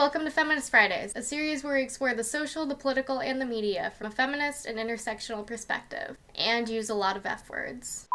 welcome to Feminist Fridays, a series where we explore the social, the political, and the media from a feminist and intersectional perspective, and use a lot of F words.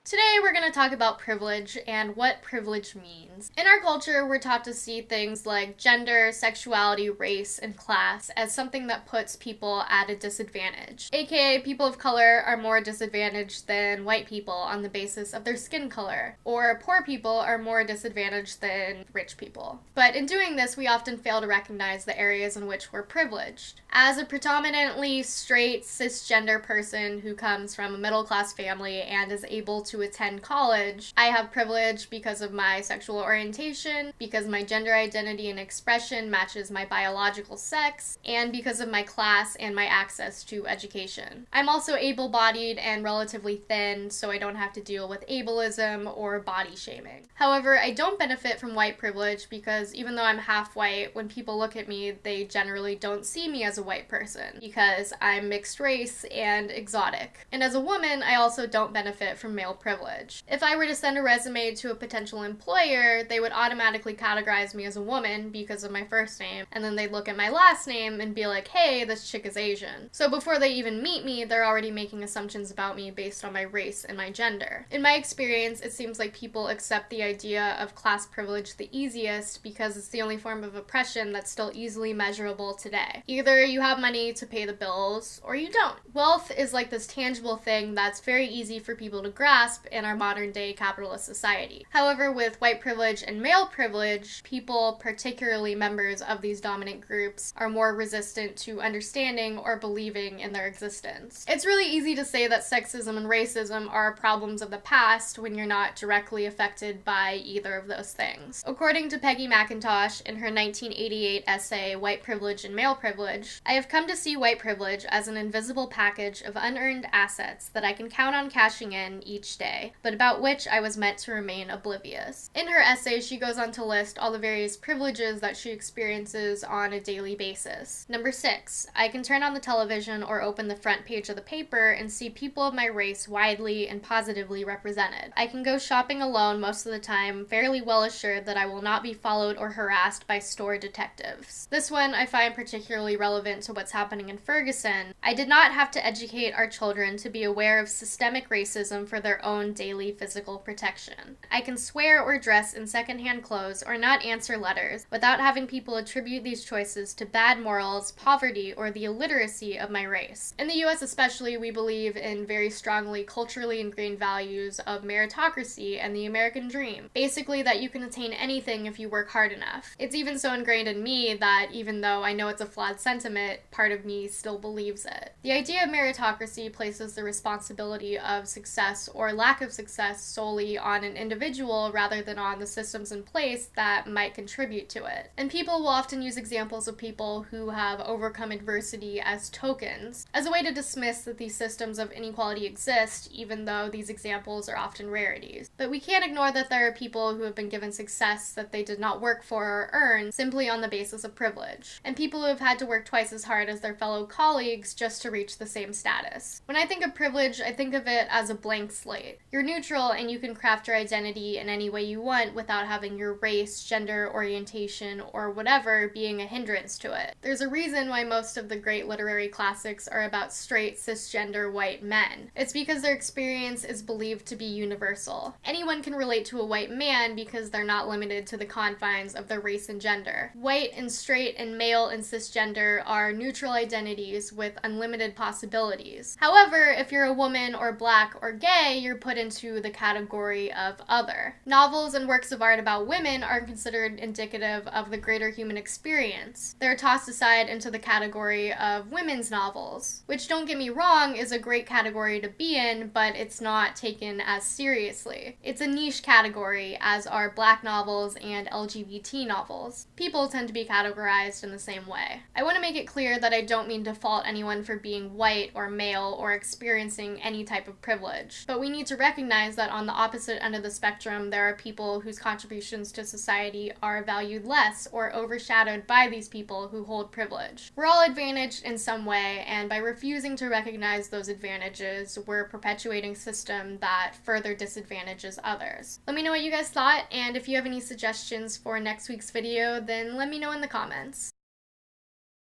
Today we're going to talk about privilege and what privilege means. In our culture, we're taught to see things like gender, sexuality, race, and class as something that puts people at a disadvantage. AKA, people of color are more disadvantaged than white people on the basis of their skin color, or poor people are more disadvantaged than rich people. But in doing this, we often fail to recognize the areas in which we're privileged. As a predominantly straight, cisgender person who comes from a middle-class family and is able to attend college, I have privilege because of my sexual orientation, because my gender identity and expression matches my biological sex, and because of my class and my access to education. I'm also able-bodied and relatively thin, so I don't have to deal with ableism or body shaming. However, I don't benefit from white privilege because even though I'm half white, when people look at me, they generally don't see me as a white person because I'm mixed race and exotic. And as a woman, I also don't benefit from male privilege. If I were to send a resume to a potential employer, they would automatically categorize me as a woman because of my first name, and then they'd look at my last name and be like, hey, this chick is Asian. So before they even meet me, they're already making assumptions about me based on my race and my gender. In my experience, it seems like people accept the idea of class privilege the easiest because it's the only form of oppression that's still easily measurable today. Either you have money to pay the bills, or you don't. Wealth is like this tangible thing that's very easy for people to grasp in our modern-day capitalist society. However, with white privilege and male privilege, people, particularly members of these dominant groups, are more resistant to understanding or believing in their existence. It's really easy to say that sexism and racism are problems of the past when you're not directly affected by either of those things. According to Peggy McIntosh in her 1988 essay, White Privilege and Male Privilege, I have come to see white privilege as an invisible package of unearned assets that I can count on cashing in each day, but about which I was meant to remain oblivious. In her essay, she goes on to list all the various privileges that she experiences on a daily basis. Number 6, I can turn on the television or open the front page of the paper and see people of my race widely and positively represented. I can go shopping alone most of the time, fairly well assured that I will not be followed or harassed by store detectives. This one I find particularly relevant to what's happening in Ferguson. I did not have to educate our children to be aware of systemic racism for their own daily physical protection. I can swear or dress in secondhand clothes or not answer letters without having people attribute these choices to bad morals, poverty, or the illiteracy of my race. In the US especially, we believe in very strongly culturally ingrained values of meritocracy and the American dream. Basically that you can attain anything if you work hard enough. It's even so ingrained in me that even though I know it's a flawed sentiment, part of me still believes it. The idea of meritocracy places the responsibility of success or lack of success solely on an individual rather than on the systems in place that might contribute to it. And people will often use examples of people who have overcome adversity as tokens, as a way to dismiss that these systems of inequality exist, even though these examples are often rarities. But we can't ignore that there are people who have been given success that they did not work for or earn simply on the basis of privilege, and people who have had to work twice as hard as their fellow colleagues just to reach the same status. When I think of privilege, I think of it as a blank slate. You're neutral and you can craft your identity in any way you want without having your race, gender, orientation, or whatever being a hindrance to it. There's a reason why most of the great literary classics are about straight, cisgender white men. It's because their experience is believed to be universal. Anyone can relate to a white man because they're not limited to the confines of their race and gender. White and straight and male and cisgender are neutral identities with unlimited possibilities. However, if you're a woman or black or gay, you're put into the category of other. Novels and works of art about women are considered indicative of the greater human experience. They're tossed aside into the category of women's novels, which, don't get me wrong, is a great category to be in, but it's not taken as seriously. It's a niche category, as are black novels and LGBT novels. People tend to be categorized in the same way. I want to make it clear that I don't mean to fault anyone for being white or male or experiencing any type of privilege, but we need need to recognize that on the opposite end of the spectrum, there are people whose contributions to society are valued less or overshadowed by these people who hold privilege. We're all advantaged in some way, and by refusing to recognize those advantages, we're perpetuating a system that further disadvantages others. Let me know what you guys thought, and if you have any suggestions for next week's video, then let me know in the comments.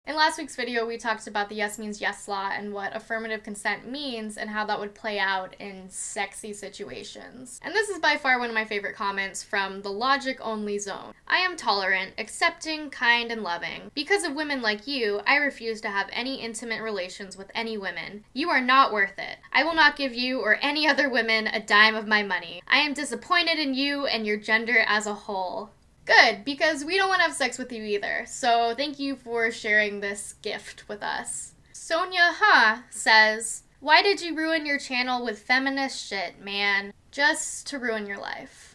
In last week's video, we talked about the yes means yes law and what affirmative consent means and how that would play out in sexy situations. And this is by far one of my favorite comments from the logic-only zone. I am tolerant, accepting, kind, and loving. Because of women like you, I refuse to have any intimate relations with any women. You are not worth it. I will not give you or any other women a dime of my money. I am disappointed in you and your gender as a whole. Good, because we don't want to have sex with you either, so thank you for sharing this gift with us. Sonia says, why did you ruin your channel with feminist shit, man? Just to ruin your life.